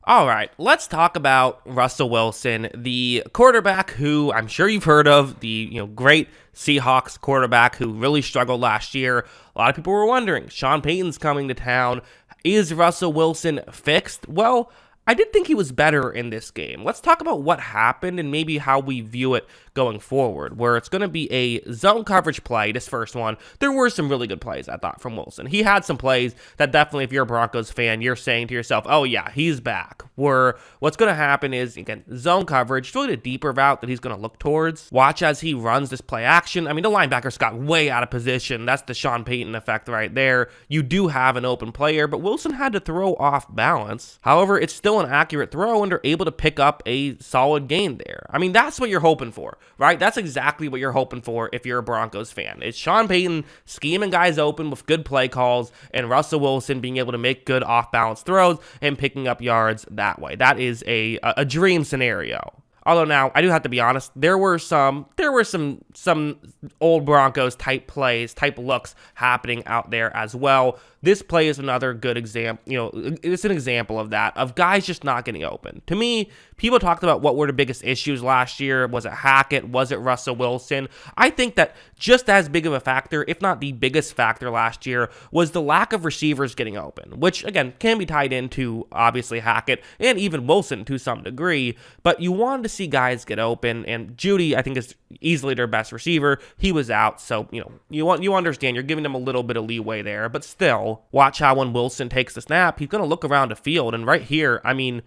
All right, let's talk about Russell Wilson, the quarterback who I'm sure you've heard of, the great Seahawks quarterback who really struggled last year. A lot of people were wondering, Sean Payton's coming to town. Is Russell Wilson fixed? Well, I did think he was better in this game. Let's talk about what happened and maybe how we view it going forward, where it's going to be a zone coverage play, this first one. There were some really good plays, I thought, from Wilson. He had some plays that definitely, if you're a Broncos fan, you're saying to yourself, oh yeah, he's back. Where what's going to happen is, again, zone coverage, really the deeper route that he's going to look towards. Watch as he runs this play action. I mean, the linebackers got way out of position. That's the Sean Payton effect right there. You do have an open player, but Wilson had to throw off balance. However, it's still an accurate throw, and they're able to pick up a solid gain there. I mean, that's what you're hoping for, right? That's exactly what you're hoping for if you're a Broncos fan. It's Sean Payton scheming guys open with good play calls, and Russell Wilson being able to make good off-balance throws and picking up yards that way. That is a dream scenario. Although now, I do have to be honest, there were some old Broncos type plays, type looks happening out there as well. This play is another good example, it's an example of that, of guys just not getting open. To me, people talked about what were the biggest issues last year. Was it Hackett? Was it Russell Wilson? I think that just as big of a factor, if not the biggest factor last year, was the lack of receivers getting open, which, again, can be tied into, obviously, Hackett and even Wilson to some degree, but you wanted to see guys get open, and Judy, I think, is easily their best receiver. He was out, so, you understand, you're giving them a little bit of leeway there, but still, watch how when Wilson takes the snap, he's going to look around the field, and right here, I mean,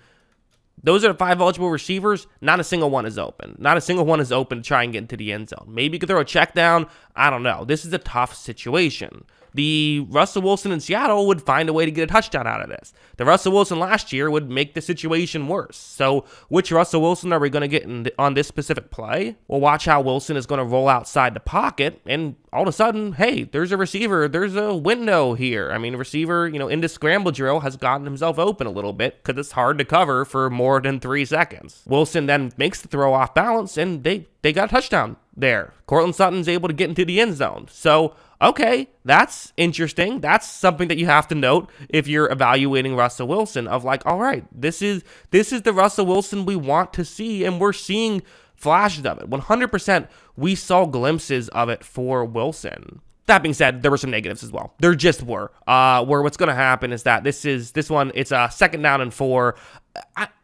those are the 5 eligible receivers. Not a single one is open. Not a single one is open to try and get into the end zone. Maybe you could throw a check down. I don't know. This is a tough situation. The Russell Wilson in Seattle would find a way to get a touchdown out of this. The Russell Wilson last year would make the situation worse. So which Russell Wilson are we going to get on this specific play? Well, watch how Wilson is going to roll outside the pocket, and all of a sudden, hey, there's a receiver. There's a window here. I mean, a receiver, in this scramble drill has gotten himself open a little bit because it's hard to cover for more than 3 seconds. Wilson then makes the throw off balance, and they got a touchdown there. Courtland Sutton's able to get into the end zone. So, okay, that's interesting. That's something that you have to note if you're evaluating Russell Wilson, of like, all right, this is the Russell Wilson we want to see, and we're seeing flashes of it. 100% we saw glimpses of it for Wilson. That being said, there were some negatives as well. There just were. Where what's going to happen is that this one, it's a 2nd down and 4.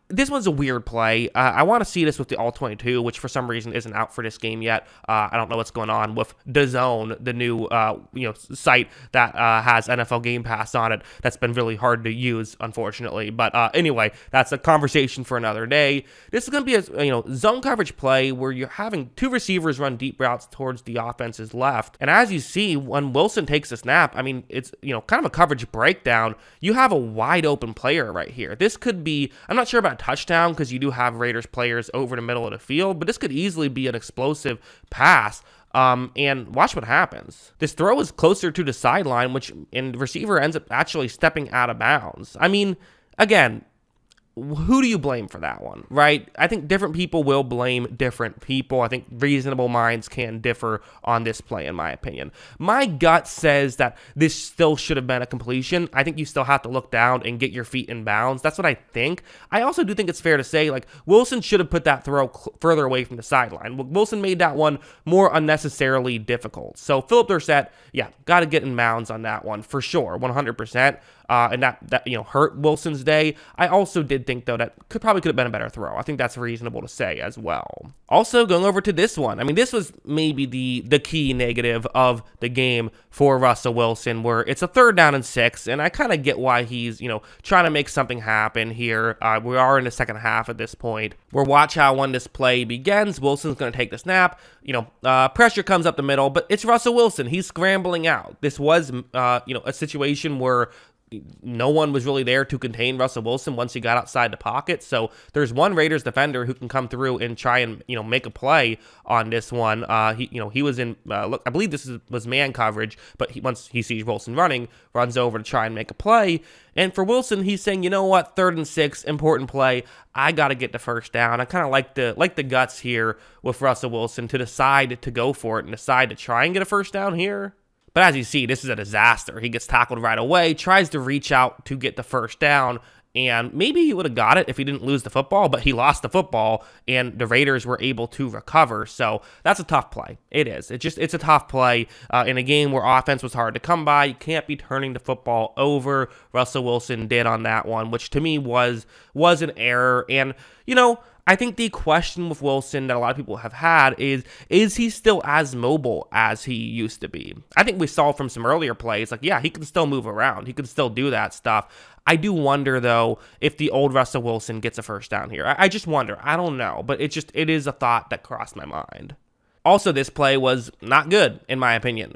This one's a weird play. I want to see this with the All-22, which for some reason isn't out for this game yet. I don't know what's going on with DAZN, the new site that has NFL Game Pass on it. That's been really hard to use, unfortunately. But anyway, that's a conversation for another day. This is going to be a zone coverage play where you're having 2 receivers run deep routes towards the offense's left. And as you see, when Wilson takes a snap, I mean, it's kind of a coverage breakdown. You have a wide open player right here. This could be, I'm not sure about touchdown because you do have Raiders players over the middle of the field, but this could easily be an explosive pass. And watch what happens. This throw is closer to the sideline, and the receiver ends up actually stepping out of bounds. I mean, again, who do you blame for that one, right? I think different people will blame different people. I think reasonable minds can differ on this play, in my opinion. My gut says that this still should have been a completion. I think you still have to look down and get your feet in bounds. That's what I think. I also do think it's fair to say, like, Wilson should have put that throw further away from the sideline. Wilson made that one more unnecessarily difficult. So Philip Dorsett, yeah, got to get in bounds on that one for sure, 100%. And that hurt Wilson's day. I also did think, though, that probably could have been a better throw. I think that's reasonable to say as well. Also, going over to this one, I mean, this was maybe the key negative of the game for Russell Wilson, where it's a 3rd down and 6, and I kind of get why he's, trying to make something happen here. We are in the second half at this point. Where watch how when this play begins, Wilson's going to take the snap. Pressure comes up the middle, but it's Russell Wilson. He's scrambling out. This was, a situation where no one was really there to contain Russell Wilson once he got outside the pocket. So there's one Raiders defender who can come through and try and, make a play on this one. He was in, I believe this was man coverage, but once he sees Wilson running, runs over to try and make a play. And for Wilson, he's saying, you know what, 3rd and 6, important play. I got to get the first down. I kind of like the guts here with Russell Wilson to decide to go for it and decide to try and get a first down here. But as you see, this is a disaster. He gets tackled right away, tries to reach out to get the first down, And maybe he would have got it if he didn't lose the football, but he lost the football and the Raiders were able to recover. So that's a tough play. It is. It's a tough play in a game where offense was hard to come by. You can't be turning the football over. Russell Wilson did on that one, which to me was an error. And, I think the question with Wilson that a lot of people have had is he still as mobile as he used to be? I think we saw from some earlier plays, yeah, he can still move around. He can still do that stuff. I do wonder, though, if the old Russell Wilson gets a first down here. I just wonder. I don't know, but it is a thought that crossed my mind. Also, this play was not good, in my opinion.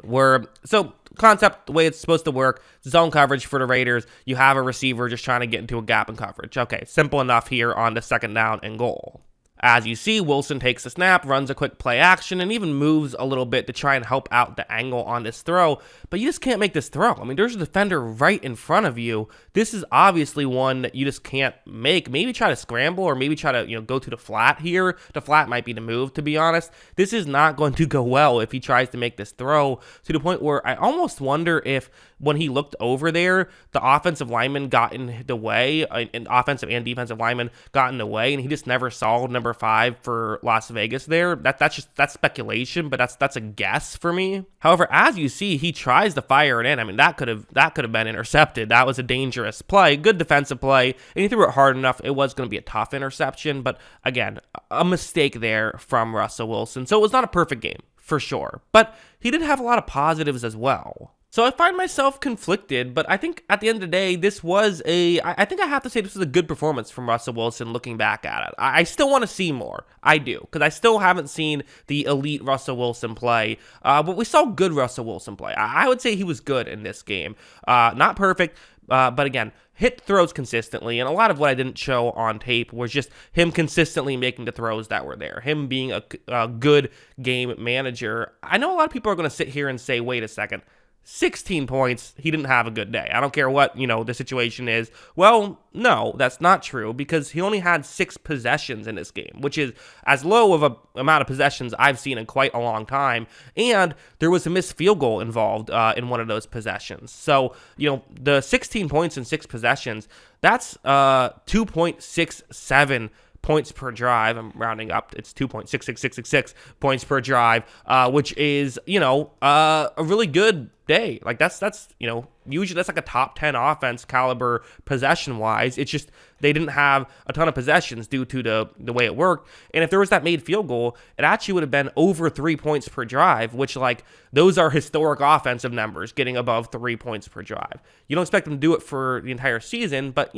Concept, the way it's supposed to work, zone coverage for the Raiders. You have a receiver just trying to get into a gap in coverage. Okay, simple enough here on the second down and goal. As you see, Wilson takes a snap, runs a quick play action, and even moves a little bit to try and help out the angle on this throw. But you just can't make this throw. I mean, there's a defender right in front of you. This is obviously one that you just can't make. Maybe try to scramble or maybe try to, go to the flat here. The flat might be the move, to be honest. This is not going to go well if he tries to make this throw, to the point where I almost wonder if when he looked over there, the offensive lineman got in the way, and offensive and defensive lineman got in the way, and he just never saw number 5 for Las Vegas there. That's speculation, but that's a guess for me. However, as you see, he tries to fire it in. I mean, that could have been intercepted. That was a dangerous play, good defensive play, and he threw it hard enough. It was going to be a tough interception, but again, a mistake there from Russell Wilson. So it was not a perfect game, for sure, but he did have a lot of positives as well. So I find myself conflicted, but I think at the end of the day, I think I have to say this was a good performance from Russell Wilson looking back at it. I still want to see more. I do, because I still haven't seen the elite Russell Wilson play, but we saw good Russell Wilson play. I would say he was good in this game. Not perfect, but again, hit throws consistently, and a lot of what I didn't show on tape was just him consistently making the throws that were there, him being a good game manager. I know a lot of people are going to sit here and say, wait a second, 16 points, he didn't have a good day. I don't care what, the situation is. Well, no, that's not true, because he only had 6 possessions in this game, which is as low of a amount of possessions I've seen in quite a long time. And there was a missed field goal involved in one of those possessions. So, the 16 points in 6 possessions, that's 2.67 points per drive. I'm rounding up. It's 2.66666 points per drive, which is, a really good day. That's usually that's like a top 10 offense caliber possession wise. It's just they didn't have a ton of possessions due to the way it worked. And if there was that made field goal, it actually would have been over 3 points per drive, which those are historic offensive numbers, getting above 3 points per drive. You don't expect them to do it for the entire season, but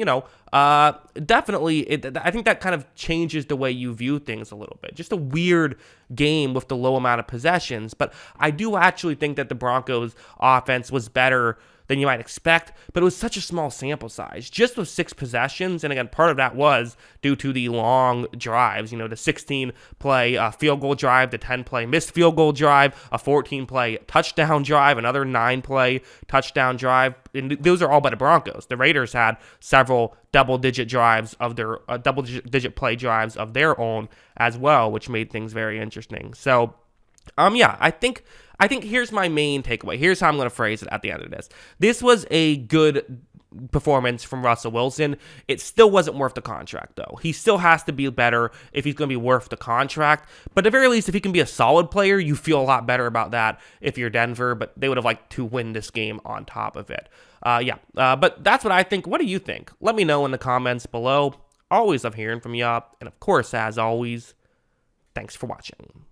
definitely I think that kind of changes the way you view things a little bit. Just a weird game with the low amount of possessions, but I do actually think that the Broncos offense was better than you might expect, but it was such a small sample size, just with 6 possessions, and again, part of that was due to the long drives, the 16-play field goal drive, the 10-play missed field goal drive, a 14-play touchdown drive, another 9-play touchdown drive, and those are all by the Broncos. The Raiders had several double-digit drives of their double-digit play drives of their own as well, which made things very interesting. So, I think here's my main takeaway. Here's how I'm going to phrase it at the end of this. This was a good performance from Russell Wilson. It still wasn't worth the contract, though. He still has to be better if he's going to be worth the contract. But at the very least, if he can be a solid player, you feel a lot better about that if you're Denver. But they would have liked to win this game on top of it. But that's what I think. What do you think? Let me know in the comments below. Always love hearing from you. And of course, as always, thanks for watching.